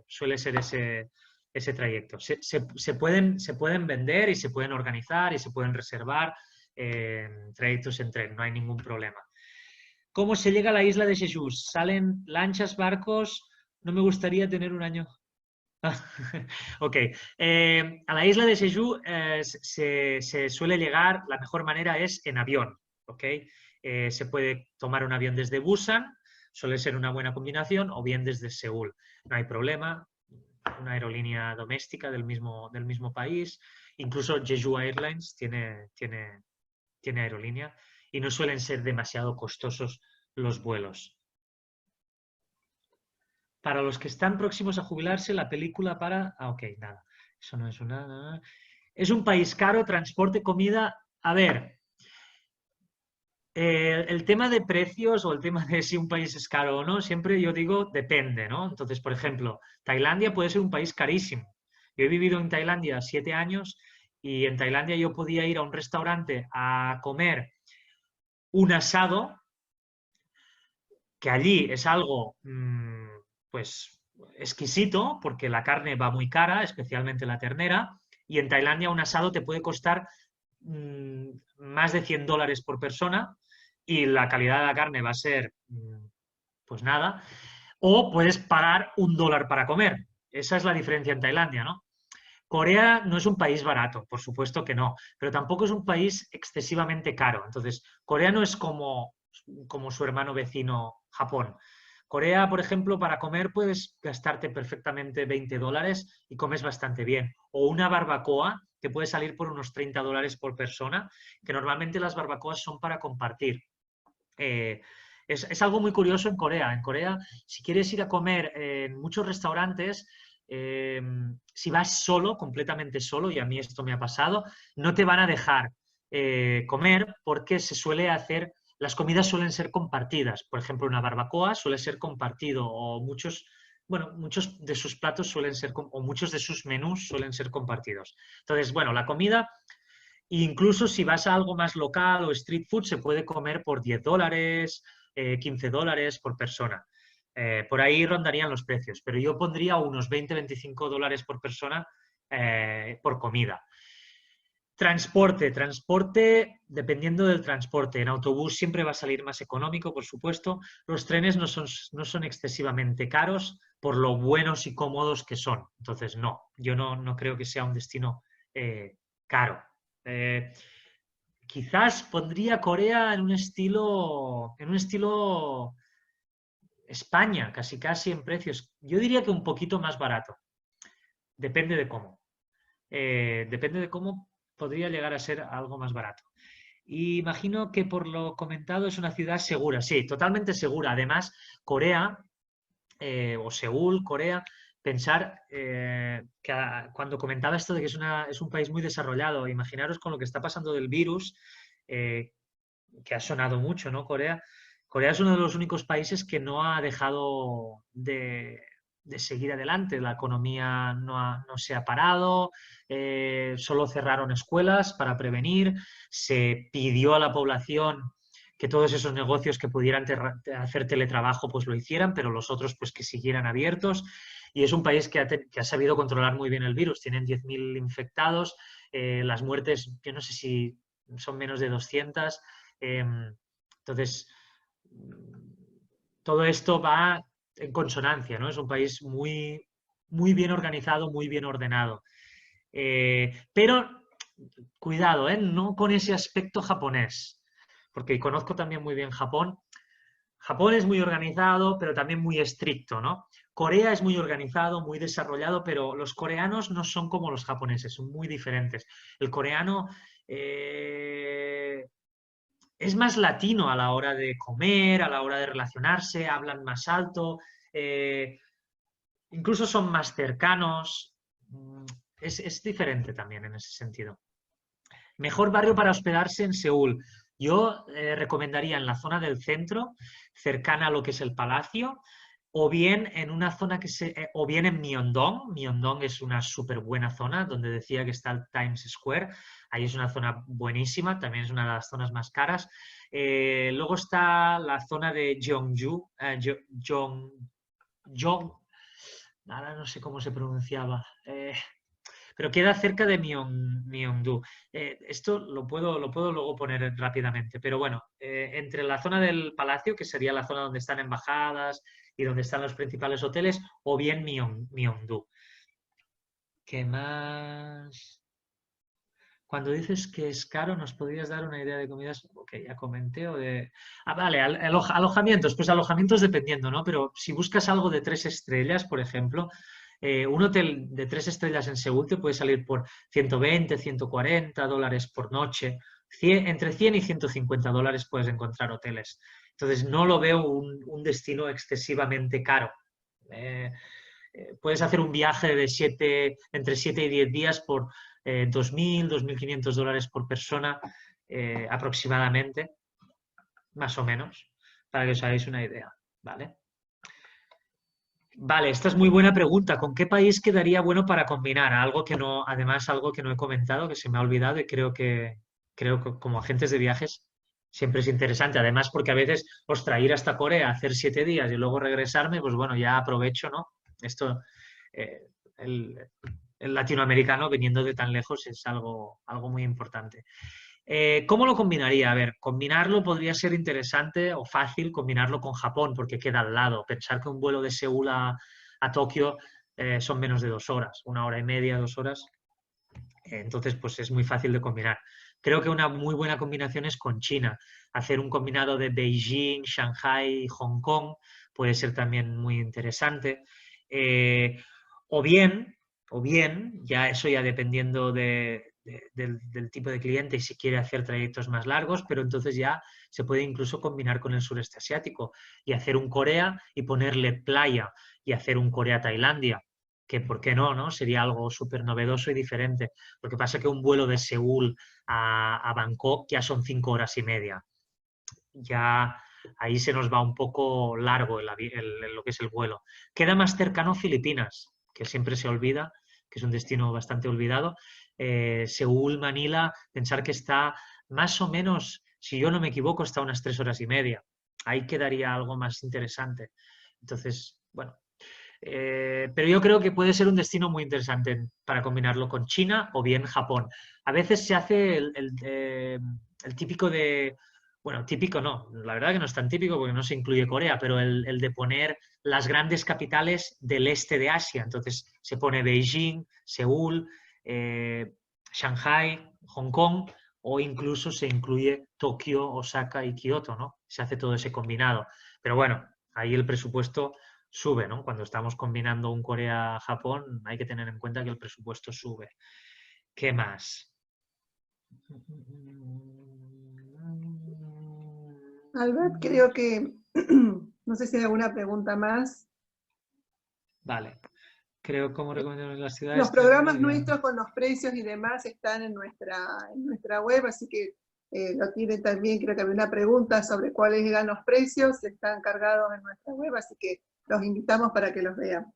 S2: suele ser ese trayecto. Se pueden vender y se pueden organizar y se pueden reservar trayectos en tren, no hay ningún problema. ¿Cómo se llega a la isla de Jeju? ¿Salen lanchas, barcos? No me gustaría tener un año. Ok. A la isla de Jeju se suele llegar, la mejor manera es en avión. ¿Ok? Se puede tomar un avión desde Busan, suele ser una buena combinación, o bien desde Seúl. No hay problema. Una aerolínea doméstica del mismo país. Incluso Jeju Airlines tiene aerolínea y no suelen ser demasiado costosos los vuelos. Para los que están próximos a jubilarse, la película para... Ah, ok, nada. Eso no es una... Es un país caro, transporte, comida... A ver, el tema de precios o el tema de si un país es caro o no, siempre yo digo depende, ¿no? Entonces, por ejemplo, Tailandia puede ser un país carísimo. Yo he vivido en Tailandia 7 años Y en Tailandia yo podía ir a un restaurante a comer un asado, que allí es algo, pues, exquisito, porque la carne va muy cara, especialmente la ternera, y en Tailandia un asado te puede costar más de $100 por persona, y la calidad de la carne va a ser, pues nada, o puedes pagar $1 para comer. Esa es la diferencia en Tailandia, ¿no? Corea no es un país barato, por supuesto que no, pero tampoco es un país excesivamente caro. Entonces, Corea no es como su hermano vecino Japón. Corea, por ejemplo, para comer puedes gastarte perfectamente $20 y comes bastante bien. O una barbacoa te puede salir por unos $30 por persona, que normalmente las barbacoas son para compartir. Es algo muy curioso en Corea. En Corea, si quieres ir a comer en muchos restaurantes, si vas solo, completamente solo, y a mí esto me ha pasado, no te van a dejar comer porque se suele hacer, las comidas suelen ser compartidas. Por ejemplo, una barbacoa suele ser compartido o muchos de sus platos suelen ser, o muchos de sus menús suelen ser compartidos. Entonces, bueno, la comida, incluso si vas a algo más local o street food, se puede comer por $10, $15 por persona. Por ahí rondarían los precios, pero yo pondría unos $20-25 por persona por comida. Transporte, dependiendo del transporte. En autobús siempre va a salir más económico, por supuesto. Los trenes no son excesivamente caros por lo buenos y cómodos que son. Entonces, no, yo no creo que sea un destino caro. Quizás pondría Corea en un estilo España, casi en precios. Yo diría que un poquito más barato. Depende de cómo. Depende de cómo podría llegar a ser algo más barato. Y imagino que por lo comentado es una ciudad segura. Sí, totalmente segura. Además, Corea, o Seúl, Corea, pensar que cuando comentaba esto de que es un país muy desarrollado, imaginaros con lo que está pasando del virus, que ha sonado mucho, ¿no? Corea es uno de los únicos países que no ha dejado de seguir adelante. La economía no se ha parado, solo cerraron escuelas para prevenir, se pidió a la población que todos esos negocios que pudieran hacer teletrabajo pues lo hicieran, pero los otros pues que siguieran abiertos. Y es un país que ha sabido controlar muy bien el virus. Tienen 10.000 infectados, las muertes, yo no sé si son menos de 200. Entonces, todo esto va en consonancia, ¿no? Es un país muy, muy bien organizado, muy bien ordenado. Pero, cuidado, no con ese aspecto japonés, porque conozco también muy bien Japón. Japón es muy organizado, pero también muy estricto, ¿no? Corea es muy organizado, muy desarrollado, pero los coreanos no son como los japoneses, son muy diferentes. El coreano es más latino a la hora de comer, a la hora de relacionarse, hablan más alto, incluso son más cercanos. Es diferente también en ese sentido. Mejor barrio para hospedarse en Seúl. Yo recomendaría en la zona del centro, cercana a lo que es el palacio, o bien en una zona o bien en Myeongdong. Myeongdong es una súper buena zona, donde decía que está el Times Square. Ahí es una zona buenísima, también es una de las zonas más caras. Luego está la zona de Jeongju, ahora no sé cómo se pronunciaba. Pero queda cerca de Myeongdong. Esto lo puedo luego poner rápidamente, pero bueno, entre la zona del palacio, que sería la zona donde están embajadas y donde están los principales hoteles, o bien Myeongdong. ¿Qué más? Cuando dices que es caro, ¿nos podrías dar una idea de comidas? Ok, ya comenté. Vale, alojamientos. Pues alojamientos dependiendo, ¿no? Pero si buscas algo de 3 estrellas, por ejemplo, un hotel de 3 estrellas en Seúl te puede salir por $120, $140 por noche. Entre 100 y $150 puedes encontrar hoteles. Entonces, no lo veo un destino excesivamente caro. Puedes hacer un viaje de entre 7 y 10 días por $2.000, $2.500 por persona aproximadamente, más o menos, para que os hagáis una idea, ¿vale? Vale, esta es muy buena pregunta. ¿Con qué país quedaría bueno para combinar? Algo que no, además, algo que no he comentado, que se me ha olvidado y creo que como agentes de viajes siempre es interesante. Además, porque a veces, ostras, ir hasta Corea, hacer 7 días y luego regresarme, pues bueno, ya aprovecho, ¿no? Esto, eh, el, el latinoamericano viniendo de tan lejos es algo muy importante. ¿Cómo lo combinaría? A ver, combinarlo podría ser interesante o fácil combinarlo con Japón porque queda al lado. Pensar que un vuelo de Seúl a Tokio son menos de 2 horas, 1 hora y media, 2 horas. Entonces, pues es muy fácil de combinar. Creo que una muy buena combinación es con China. Hacer un combinado de Beijing, Shanghai y Hong Kong puede ser también muy interesante. Eh, o bien, ya eso ya dependiendo del tipo de cliente y si quiere hacer trayectos más largos, pero entonces ya se puede incluso combinar con el sureste asiático y hacer un Corea y ponerle playa y hacer un Corea-Tailandia, que por qué no, ¿no? Sería algo súper novedoso y diferente. Lo que pasa es que un vuelo de Seúl a Bangkok ya son 5 horas y media. Ya ahí se nos va un poco largo lo que es el vuelo. Queda más cercano Filipinas, que siempre se olvida, que es un destino bastante olvidado. Seúl, Manila, pensar que está más o menos, si yo no me equivoco, está unas 3 horas y media. Ahí quedaría algo más interesante. Entonces, bueno, pero yo creo que puede ser un destino muy interesante para combinarlo con China o bien Japón. A veces se hace el típico de, bueno, típico no, la verdad que no es tan típico porque no se incluye Corea, pero el de poner las grandes capitales del este de Asia. Entonces se pone Beijing, Seúl, Shanghai, Hong Kong o incluso se incluye Tokio, Osaka y Kioto, ¿no? Se hace todo ese combinado. Pero bueno, ahí el presupuesto sube, ¿no? Cuando estamos combinando un Corea-Japón hay que tener en cuenta que el presupuesto sube. ¿Qué más?
S1: Albert, creo que, no sé si hay alguna pregunta más.
S2: Vale. Creo como recomendaron las ciudades.
S1: Los programas nuestros con los precios y demás están en nuestra web, así que lo tienen también. Creo que había una pregunta sobre cuáles eran los precios, están cargados en nuestra web, así que los invitamos para que los vean.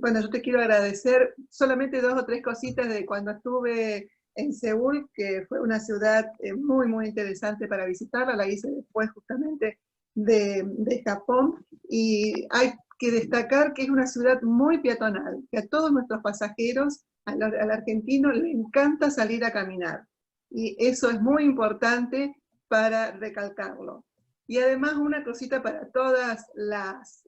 S1: Bueno, yo te quiero agradecer solamente 2 o 3 cositas de cuando estuve en Seúl, que fue una ciudad muy, muy interesante para visitarla, la hice después justamente de Japón, y hay que destacar que es una ciudad muy peatonal, que a todos nuestros pasajeros, al argentino, le encanta salir a caminar. Y eso es muy importante para recalcarlo. Y además una cosita para todas las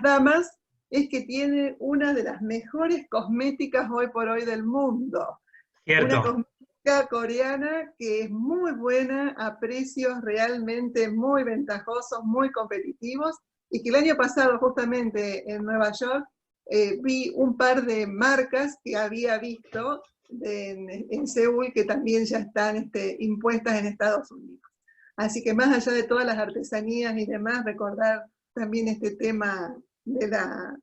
S1: damas, es que tiene una de las mejores cosméticas hoy por hoy del mundo.
S2: Cierto.
S1: Una cosmética coreana que es muy buena, a precios realmente muy ventajosos, muy competitivos, y que el año pasado justamente en Nueva York vi un par de marcas que había visto en Seúl que también ya están impuestas en Estados Unidos. Así que más allá de todas las artesanías y demás, recordar también este tema de la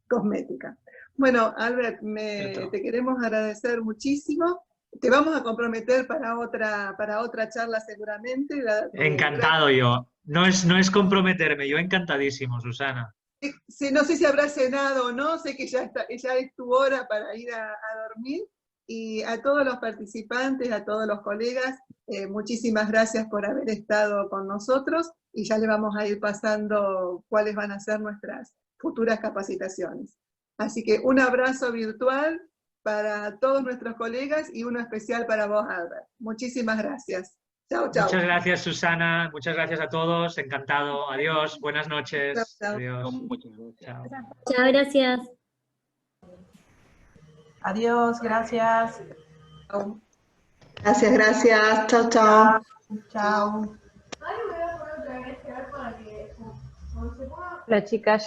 S1: cosmética. Bueno, Albert, te queremos agradecer muchísimo. Te vamos a comprometer para otra charla seguramente.
S2: Encantado yo. No es comprometerme, yo encantadísimo, Susana.
S1: Sí, no sé si habrás cenado o no, sé que ya es tu hora para ir a dormir. Y a todos los participantes, a todos los colegas, muchísimas gracias por haber estado con nosotros, y ya le vamos a ir pasando cuáles van a ser nuestras futuras capacitaciones. Así que un abrazo virtual para todos nuestros colegas y uno especial para vos, Albert. Muchísimas gracias. Chao, chao.
S2: Muchas gracias, Susana. Muchas gracias a todos. Encantado. Adiós. Buenas noches.
S1: Chao, chao.
S2: Adiós.
S3: Muchas gracias.
S2: Chao.
S4: Chao, gracias.
S5: Adiós, gracias.
S1: Gracias, gracias. Chao, chao.
S5: Chao.
S6: La chica